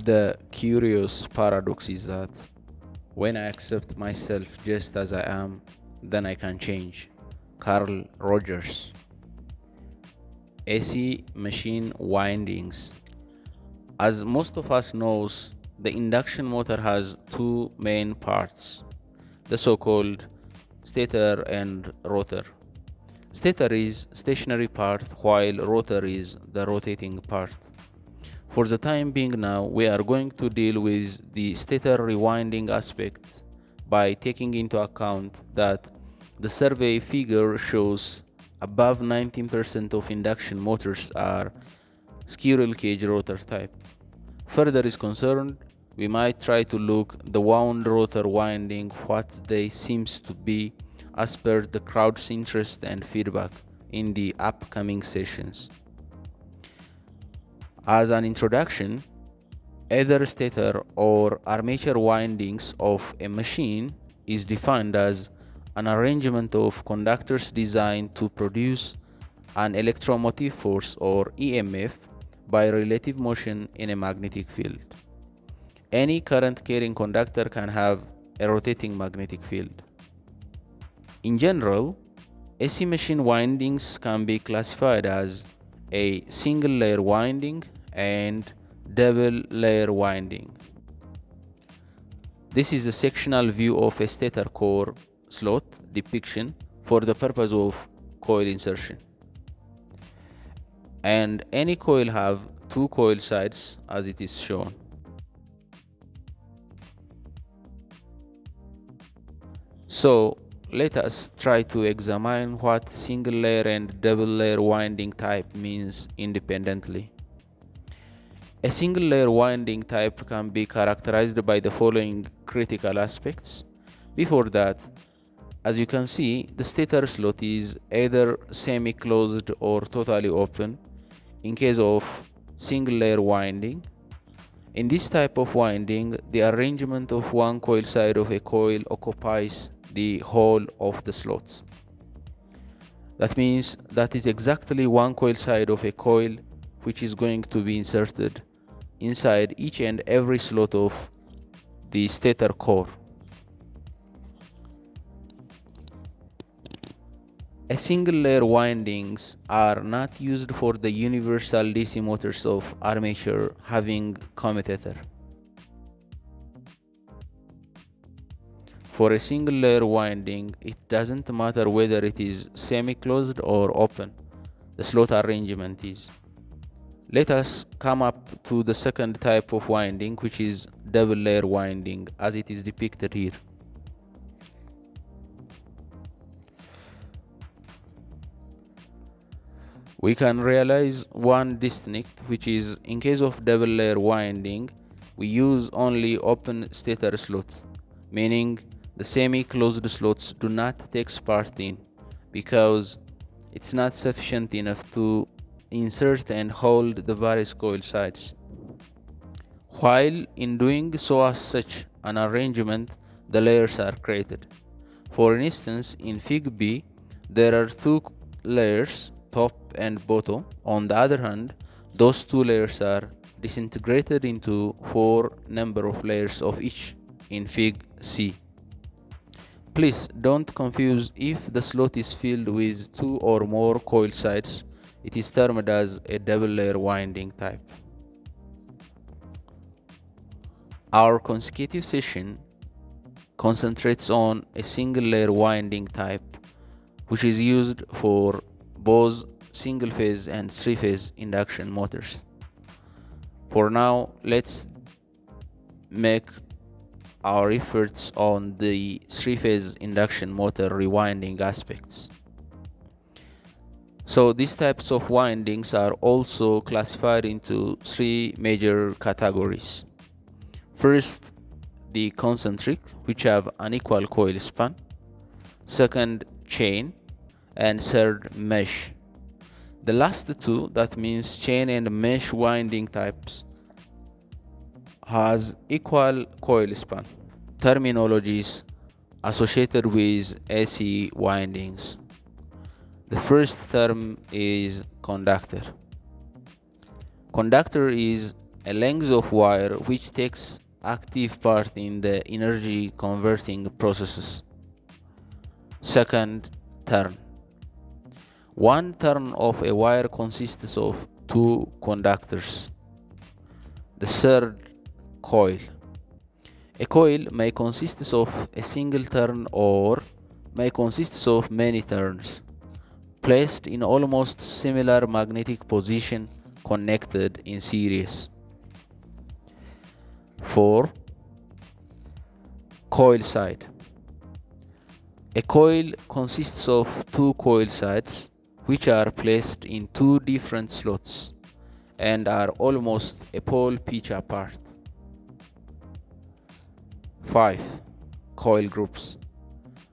The curious paradox is that when I accept myself just as I am, then I can change. Carl Rogers. AC machine windings. As most of us knows, the induction motor has two main parts, the so-called stator and rotor. Stator is stationary part while rotor is the rotating part. For the time being now, we are going to deal with the stator rewinding aspect by taking into account that the survey figure shows above 19% of induction motors are squirrel cage rotor type. Further is concerned, we might try to look the wound rotor winding what they seems to be as per the crowd's interest and feedback in the upcoming sessions. As an introduction, either stator or armature windings of a machine is defined as an arrangement of conductors designed to produce an electromotive force or EMF by relative motion in a magnetic field. Any current-carrying conductor can have a rotating magnetic field. In general, AC machine windings can be classified as a single layer winding and double layer winding. This is a sectional view of a stator core slot depiction for the purpose of coil insertion. And any coil have two coil sides as it is shown. So let us try to examine what single layer and double layer winding type means independently. A single layer winding type can be characterized by the following critical aspects. Before that, as you can see, the stator slot is either semi-closed or totally open in case of single layer winding. In this type of winding, the arrangement of one coil side of a coil occupies the whole of the slot. That means that is exactly one coil side of a coil which is going to be inserted inside each and every slot of the stator core. A single layer windings are not used for the universal DC motors of armature having commutator. For a single layer winding, it doesn't matter whether it is semi-closed or open, the slot arrangement is. Let us come up to the second type of winding, which is double layer winding, as it is depicted here. We can realize one distinct, which is in case of double layer winding, we use only open stator slot, meaning the semi-closed slots do not take part in, because it's not sufficient enough to insert and hold the various coil sides. While in doing so as such an arrangement, the layers are created. For instance, in Fig B, there are two layers, top and bottom. On the other hand, those two layers are disintegrated into 4 number of layers of each in Fig C. Please don't confuse if the slot is filled with 2 or more coil sides. It is termed as a double layer winding type. Our consecutive session concentrates on a single layer winding type, which is used for both single phase and 3-phase induction motors. For now, let's make our efforts on the 3-phase induction motor rewinding aspects. So these types of windings are also classified into 3 major categories. First, the concentric, which have unequal coil span. Second, chain. And third, mesh. The last two, that means chain and mesh winding types, has equal coil span. Terminologies associated with AC windings. The first term is conductor. Conductor is a length of wire which takes active part in the energy converting processes. Second, turn. One turn of a wire consists of two conductors. The third, coil. A coil may consist of a single turn or may consist of many turns, placed in almost similar magnetic position, connected in series. 4. Coil side. A coil consists of two coil sides which are placed in two different slots and are almost a pole pitch apart. 5. Coil groups.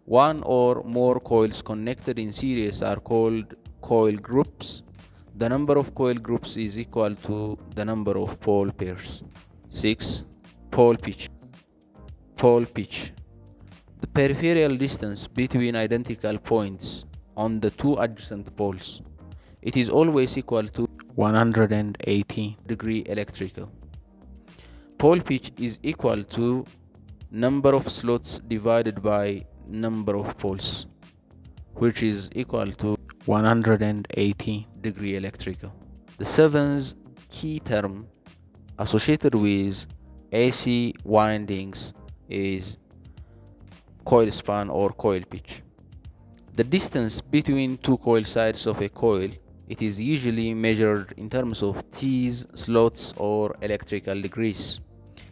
One or more coils connected in series are called coil groups. The number of coil groups is equal to the number of pole pairs. 6. Pole pitch. Pole pitch. The peripheral distance between identical points on the two adjacent poles. It is always equal to 180 degree electrical. Pole pitch is equal to number of slots divided by number of poles, which is equal to 180 degree electrical. The seventh key term associated with AC windings is coil span or coil pitch. The distance between two coil sides of a coil, it is usually measured in terms of T's, slots, or electrical degrees.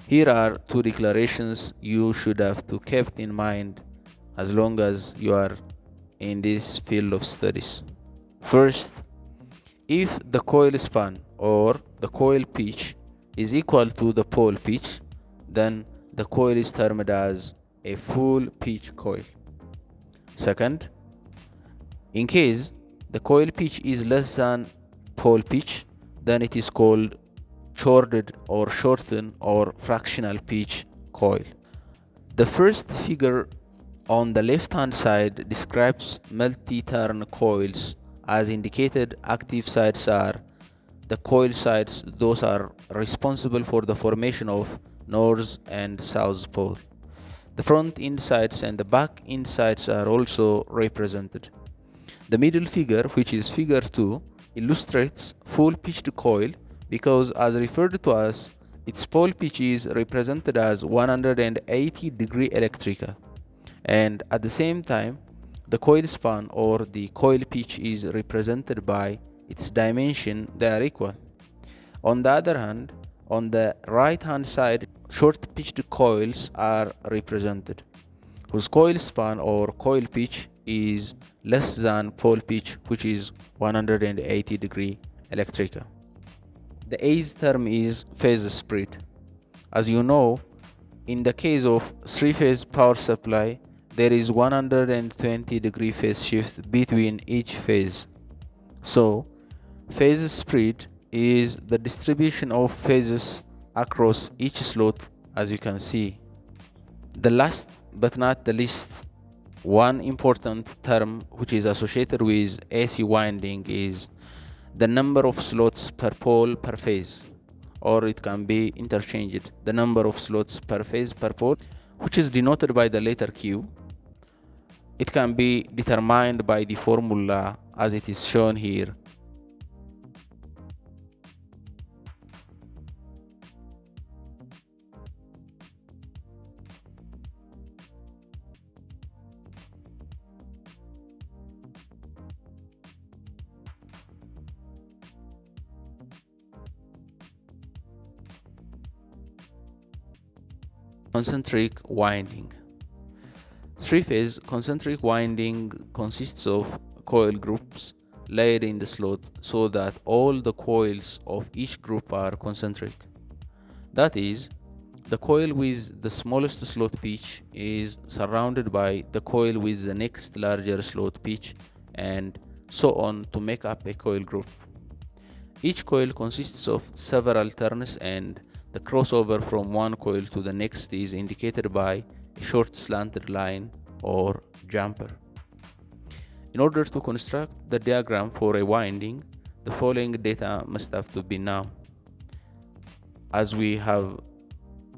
Here are two declarations you should have to keep in mind as long as you are in this field of studies. First, if the coil span or the coil pitch is equal to the pole pitch, then the coil is termed as a full pitch coil. Second, in case the coil pitch is less than pole pitch, then it is called chorded or shortened or fractional pitch coil. The first figure on the left hand side describes multi-turn coils. As indicated, active sides are the coil sides. Those are responsible for the formation of north and south pole. The front end sides and the back end sides are also represented. The middle figure, which is figure 2, illustrates full pitched coil because, as referred to as, its pole pitch is represented as 180 degree electrical, and at the same time the coil span or the coil pitch is represented by its dimension. They are equal. On the other hand, on the right hand side, short pitched coils are represented, whose coil span or coil pitch is less than pole pitch, which is 180 degree electrical. The eighth term is phase spread. As you know, in the case of three-phase power supply, there is 120 degree phase shift between each phase. So, phase spread is the distribution of phases across each slot, as you can see. The last but not the least, one important term which is associated with AC winding is the number of slots per pole per phase, or it can be interchanged, the number of slots per phase per pole, which is denoted by the letter Q. It can be determined by the formula as it is shown here. Concentric winding. Three-phase concentric winding consists of coil groups laid in the slot so that all the coils of each group are concentric. That is, the coil with the smallest slot pitch is surrounded by the coil with the next larger slot pitch, and so on to make up a coil group. Each coil consists of several turns, and the crossover from one coil to the next is indicated by a short slanted line or jumper. In order to construct the diagram for a winding, the following data must have to be known. as we have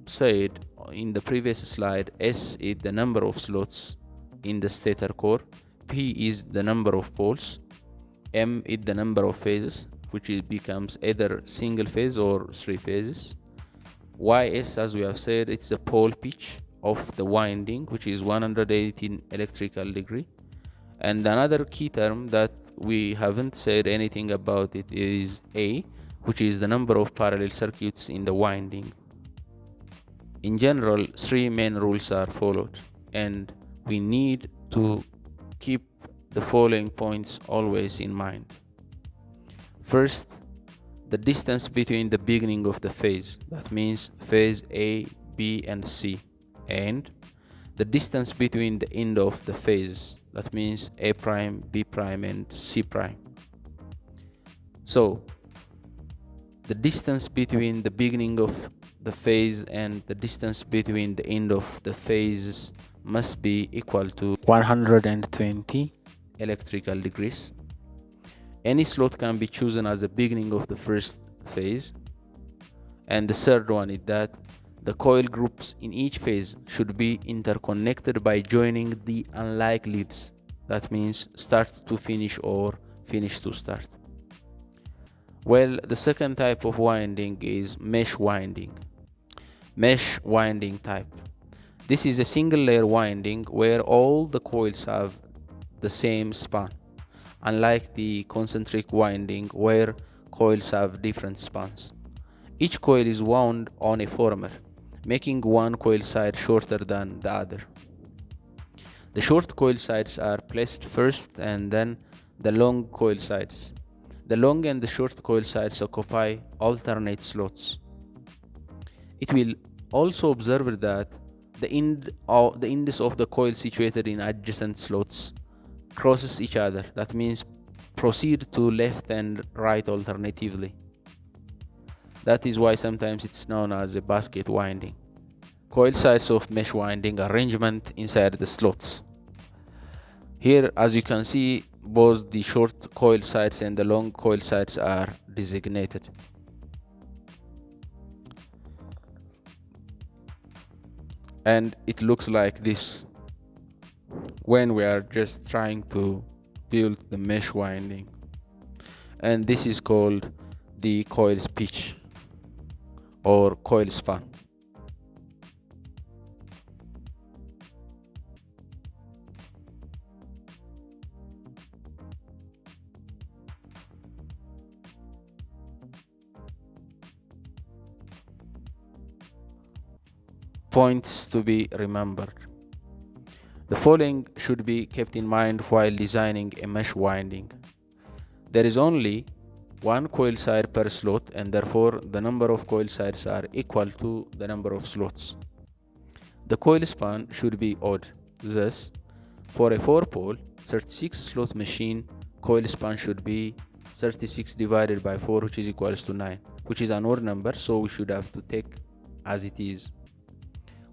said in the previous slide, S is the number of slots in the stator core, P is the number of poles, M is the number of phases, which becomes either single phase or three phases. YS, as we have said, it's the pole pitch of the winding, which is 118 electrical degree. And another key term that we haven't said anything about it is A, which is the number of parallel circuits in the winding. In general, three main rules are followed, and we need to keep the following points always in mind. First, the distance between the beginning of the phase, that means phase A, B, and C, and the distance between the end of the phase, that means A prime, B prime, and C prime. So, the distance between the beginning of the phase and the distance between the end of the phase must be equal to 120 electrical degrees. Any slot can be chosen as the beginning of the first phase. And the third one is that the coil groups in each phase should be interconnected by joining the unlike leads. That means start to finish or finish to start. Well, the second type of winding is mesh winding. Mesh winding type. This is a single layer winding where all the coils have the same span, unlike the concentric winding where coils have different spans. Each coil is wound on a former, making one coil side shorter than the other. The short coil sides are placed first and then the long coil sides. The long and the short coil sides occupy alternate slots. It will also observe that the ends of the coil situated in adjacent slots crosses each other. That means proceed to left and right alternatively. That is why sometimes it's known as a basket winding. Coil sides of mesh winding arrangement inside the slots. Here, as you can see, both the short coil sides and the long coil sides are designated. And it looks like this when we are just trying to build the mesh winding. And this is called the coil pitch or coil span. Points to be remembered. The following should be kept in mind while designing a mesh winding. There is only one coil side per slot, and therefore the number of coil sides are equal to the number of slots. The coil span should be odd. Thus, for a 4-pole 36 slot machine, coil span should be 36 divided by 4, which is equals to 9, which is an odd number, so we should have to take as it is.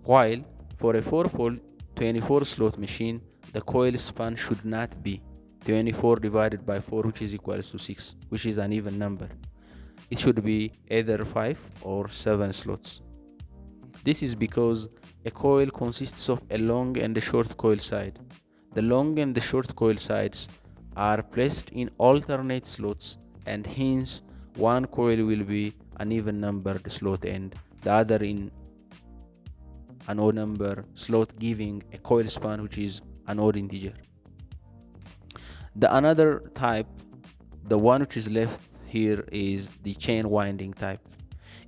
While for a 4-pole 24 slot machine, the coil span should not be 24 divided by 4, which is equals to 6, which is an even number. It should be either 5 or 7 slots. This is because a coil consists of a long and a short coil side. The long and the short coil sides are placed in alternate slots, and hence one coil will be an even numbered slot and the other in an odd number slot, giving a coil span which is an odd integer. The another type, the one which is left here, is the chain winding type.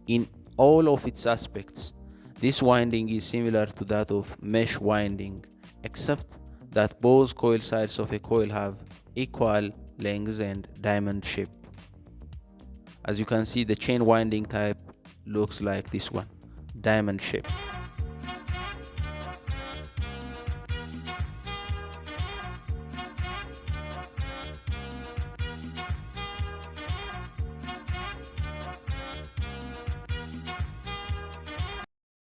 In all of its aspects, this winding is similar to that of mesh winding, except that both coil sides of a coil have equal lengths and diamond shape. As you can see, the chain winding type looks like this one, diamond shape.